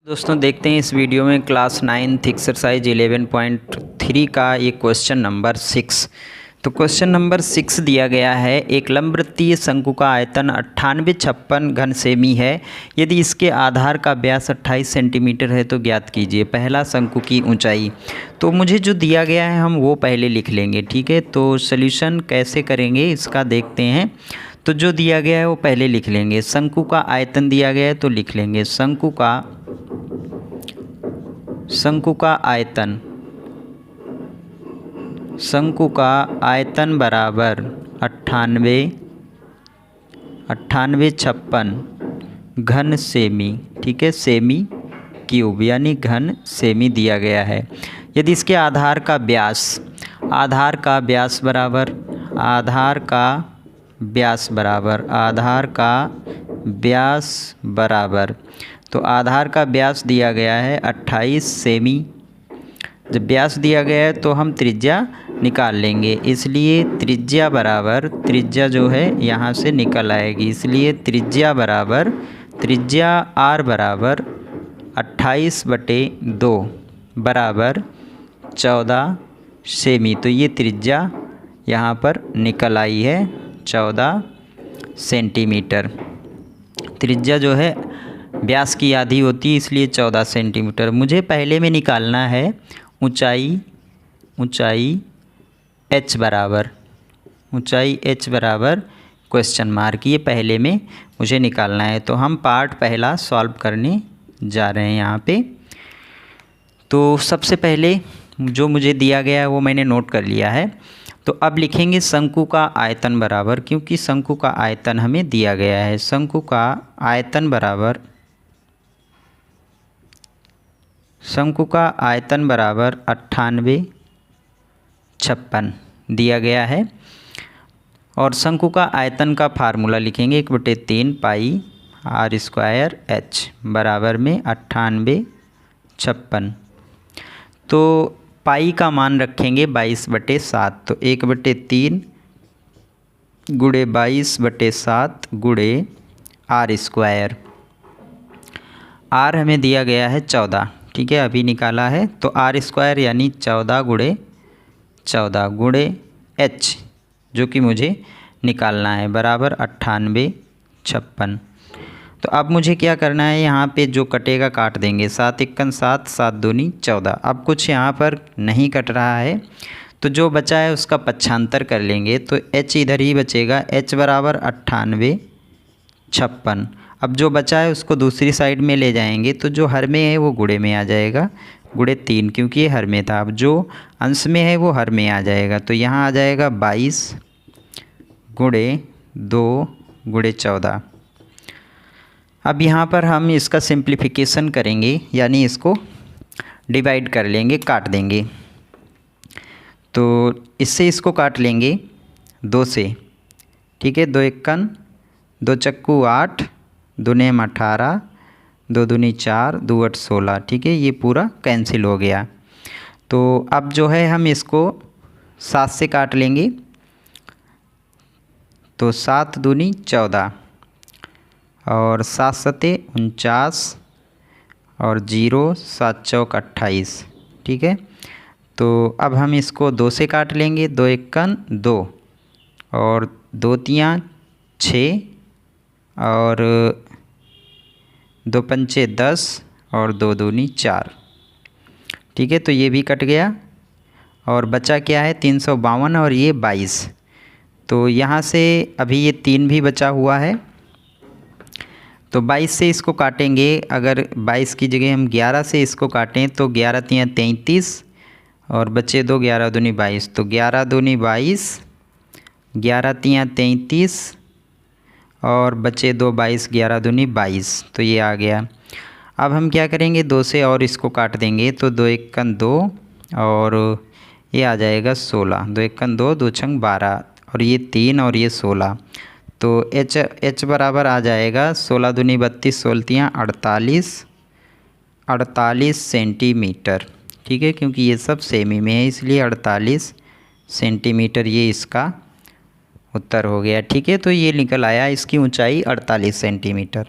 दोस्तों देखते हैं इस वीडियो में क्लास 9th एक्सरसाइज 11.3 का ये क्वेश्चन नंबर 6। तो क्वेश्चन नंबर 6 दिया गया है, एक लंबवृत्तीय शंकु का आयतन 9856 घन सेमी है। यदि इसके आधार का व्यास 28 सेंटीमीटर है तो ज्ञात कीजिए पहला शंकु की ऊंचाई। तो मुझे जो दिया गया है हम वो पहले लिख लेंगे, ठीक है। तो सॉल्यूशन कैसे करेंगे इसका देखते हैं। तो जो दिया गया है वो पहले लिख लेंगे। शंकु का आयतन दिया गया है तो लिख लेंगे शंकु का आयतन बराबर 9856 घन सेमी, ठीक है। सेमी क्यूब यानी घन सेमी दिया गया है। यदि इसके आधार का व्यास बराबर तो आधार का व्यास दिया गया है 28 सेमी। जब व्यास दिया गया है तो हम त्रिज्या निकाल लेंगे, इसलिए त्रिज्या जो है यहाँ से निकल आएगी। इसलिए त्रिज्या r बराबर 28/2 बराबर 14 सेमी। तो ये त्रिज्या यहाँ पर निकल आई है 14 सेंटीमीटर। त्रिज्या जो है व्यास की आधी होती है, इसलिए 14 सेंटीमीटर। मुझे पहले में निकालना है ऊंचाई h बराबर क्वेश्चन मार्क, ये पहले में मुझे निकालना है। तो हम पार्ट पहला सॉल्व करने जा रहे हैं यहाँ पे। तो सबसे पहले जो मुझे दिया गया है वो मैंने नोट कर लिया है। तो अब लिखेंगे शंकु का आयतन बराबर, क्योंकि शंकु का आयतन हमें दिया गया है। शंकु का आयतन बराबर 9856 दिया गया है। और शंकु का आयतन का फार्मूला लिखेंगे 1/3 पाई r² h बराबर में 9856। तो पाई का मान रखेंगे 22/7। तो 1/3 गुणे 22/7 गुणे r²। r हमें दिया गया है 14, ठीक है, अभी निकाला है। तो r² यानी 14 गुणे h जो कि मुझे निकालना है बराबर 9856। तो अब मुझे क्या करना है, यहाँ पे जो कटेगा काट देंगे। 7 × 7 7 दूनी 14। अब कुछ यहाँ पर नहीं कट रहा है तो जो बचा है उसका पक्षांतर कर लेंगे। तो h इधर ही बचेगा, h बराबर 9856। अब जो बचा है उसको दूसरी साइड में ले जाएंगे तो जो हर में है वो गुणे में आ जाएगा, गुणे 3, क्योंकि ये हर में था। अब जो अंश में है वो हर में आ जाएगा। तो यहाँ आ जाएगा 22 गुणे 2 गुणे 14। अब यहाँ पर हम इसका सिंप्लीफिकेशन करेंगे, यानी इसको डिवाइड कर लेंगे, काट देंगे। तो इससे इसको काट लेंगे 2 से, ठीक है। 2 × 2 = 8, 2 × 18, 2 दूनी 4, 2 × 8 16, ठीक है। ये पूरा कैंसिल हो गया। तो अब जो है हम इसको 7 से काट लेंगे। तो 7 दूनी 14 और 7 सते 49 और 0 7 चौक 28, ठीक है। तो अब हम इसको 2 से काट लेंगे। 2 × 2 और 2 × 6 और 2 × 10 और 2 दूनी 4, ठीक है। तो ये भी कट गया और बचा क्या है 352 और ये 22। तो यहाँ से अभी ये 3 भी बचा हुआ है। तो 22 से इसको काटेंगे। अगर 22 की जगह हम 11 से इसको काटें तो 11 × 33 और बचे 2, 11 दूनी 22। तो 11 दूनी 22, 11 × 33 और बचे 2, 22, 11 दूनी 22। तो ये आ गया। अब हम क्या करेंगे, 2 से और इसको काट देंगे। तो 2 × 2 और ये आ जाएगा 16। 2 × 2, 2 × 12 और ये 3 और ये 16। तो h बराबर आ जाएगा 16 दूनी 32, 16 48 सेंटीमीटर, ठीक है। क्योंकि ये सब सेमी में है इसलिए 48 सेंटीमीटर ये इसका उत्तर हो गया, ठीक है। तो ये निकल आया इसकी ऊंचाई 48 सेंटीमीटर।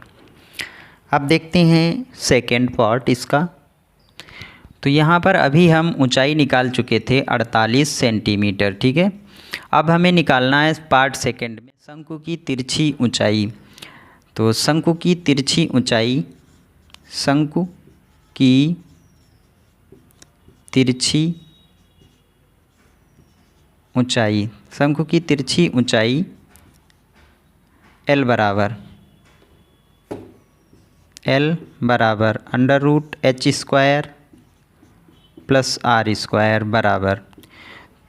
अब देखते हैं सेकेंड पार्ट इसका। तो यहाँ पर अभी हम ऊंचाई निकाल चुके थे 48 सेंटीमीटर, ठीक है। अब हमें निकालना है पार्ट सेकेंड में शंकु की तिरछी ऊंचाई। तो शंकु की तिरछी ऊंचाई, शंकु की तिरछी ऊंचाई, शंकु की तिरछी ऊंचाई L बराबर under root h square plus r square बराबर,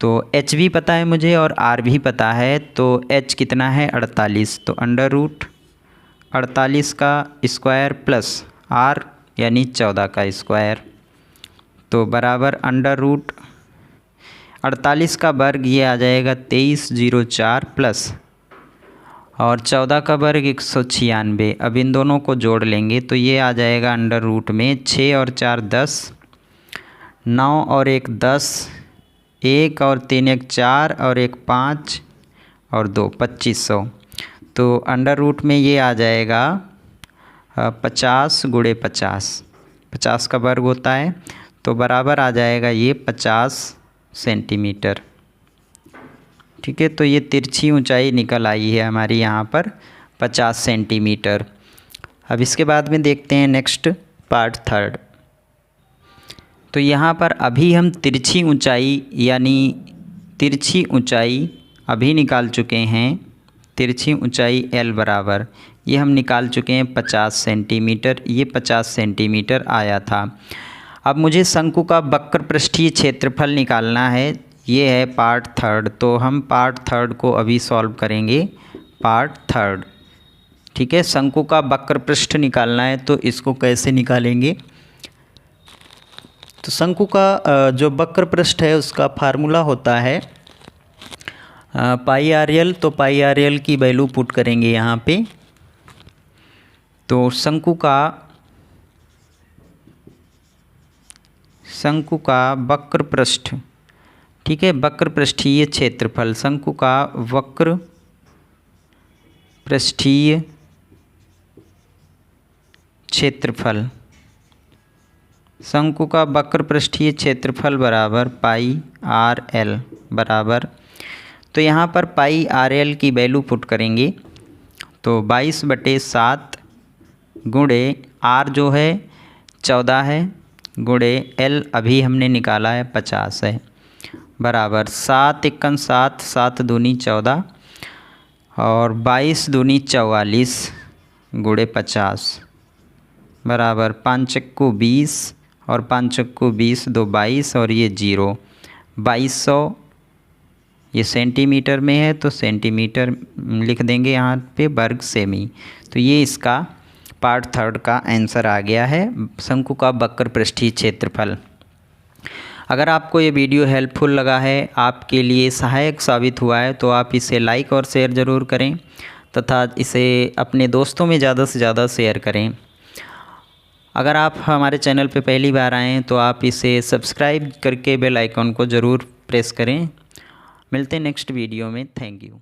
तो h भी पता है मुझे और r भी पता है, तो h कितना है 48, तो अंडर रूट 48 का स्क्वायर प्लस r यानी 14 का स्क्वायर, तो बराबर अंडर रूट 48 का वर्ग ये आ जाएगा 2304 प्लस और 14 का वर्ग 196। अब इन दोनों को जोड़ लेंगे तो ये आ जाएगा अंडर रूट में 6 और 4 10, 9 और 1 10, 1 और 3 1 4 और 1 5 और 2 2500। तो अंडर रूट में ये आ जाएगा 50 गुणे 50, 50 का वर्ग होता है, तो बराबर आ जाएगा ये 50 सेंटीमीटर, ठीक है। तो ये तिरछी ऊंचाई निकल आई है हमारी यहाँ पर 50 सेंटीमीटर। अब इसके बाद में देखते हैं नेक्स्ट पार्ट थर्ड। तो यहाँ पर अभी हम तिरछी ऊंचाई यानी तिरछी ऊंचाई अभी निकाल चुके हैं। तिरछी ऊंचाई L बराबर ये हम निकाल चुके हैं 50 सेंटीमीटर, ये 50 सेंटीमीटर आया था। अब मुझे शंकु का वक्र पृष्ठीय क्षेत्रफल निकालना है, ये है पार्ट थर्ड। तो हम पार्ट थर्ड को अभी सॉल्व करेंगे, पार्ट थर्ड, ठीक है। शंकु का वक्र पृष्ठ निकालना है, तो इसको कैसे निकालेंगे। तो शंकु का जो वक्र पृष्ठ है उसका फार्मूला होता है पाई आर एल। तो पाई आर एल की वैल्यू पुट करेंगे यहाँ पे। तो शंकु का वक्र पृष्ठ, ठीक है, वक्र पृष्ठीय क्षेत्रफल, शंकु का वक्र पृष्ठीय क्षेत्रफल, शंकु का वक्र पृष्ठीय क्षेत्रफल बराबर पाई आर एल बराबर, तो यहाँ पर पाई आर एल की वैल्यू पुट करेंगे। तो 22/7 गुणे आर जो है 14 है गुणे एल अभी हमने निकाला है 50 है बराबर 7 × 7, 7 दूनी 14 और 22 दूनी 44 गुणे 50 बराबर 5 × 20 और 5 × 20 2 22 और ये 0 2200। ये सेंटीमीटर में है तो सेंटीमीटर लिख देंगे यहाँ पे, वर्ग सेमी। तो ये इसका पार्ट थर्ड का आंसर आ गया है, शंकु का वक्र पृष्ठीय क्षेत्रफल। अगर आपको ये वीडियो हेल्पफुल लगा है, आपके लिए सहायक साबित हुआ है, तो आप इसे लाइक और शेयर ज़रूर करें तथा इसे अपने दोस्तों में ज़्यादा से ज़्यादा शेयर करें। अगर आप हमारे चैनल पे पहली बार आएँ हैं तो आप इसे सब्सक्राइब करके बेल आइकन को ज़रूर प्रेस करें। मिलते हैं नेक्स्ट वीडियो में। Thank you.